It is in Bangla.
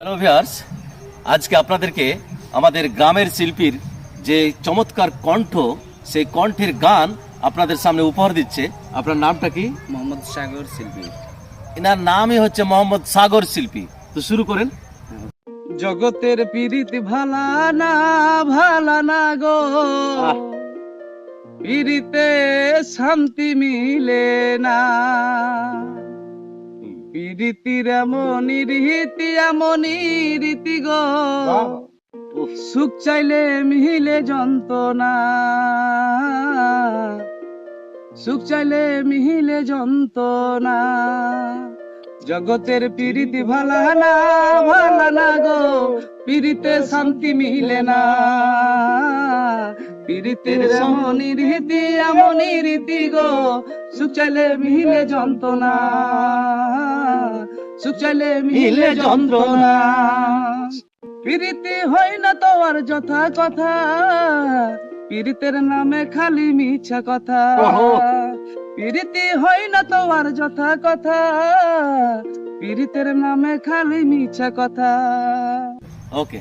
হ্যালো ভিউয়ার্স, আজকে আপনাদেরকে আমাদের গ্রামের শিল্পীর যে চমৎকার কণ্ঠ, সেই কণ্ঠের গান আপনাদের সামনে উপহার দিচ্ছে। আপনার নামটা কি? মোহাম্মদ সাগর শিল্পী। এনার নামই হচ্ছে মোহাম্মদ সাগর শিল্পী। তো শুরু করেন। জগতের পীড়িত ভালা না গো, পীড়িতে শান্তি মিলে না। পীড়িতির এমনই রীতি গো, সুখ চাইলে মিলে যন্ত্রণা, সুখ চাইলে মিলে যন্ত্রণা। জগতের পীড়িতি ভালা না গো, পীড়িতে শান্তি মিলে না। পীড়িতের এমনই রীতি গো, সুখ চাইলে মিলে যন্ত্রণা, সুখ চাইলে মিলে যন্ত্রণা। পীড়িতি হয় না তো আর যথা কথা, পীড়িতের নামে খালি মিছা কথা। পীড়িতি হয় না তো আর যথা কথা, পীড়িতের নামে খালি মিছা কথা। ওকে।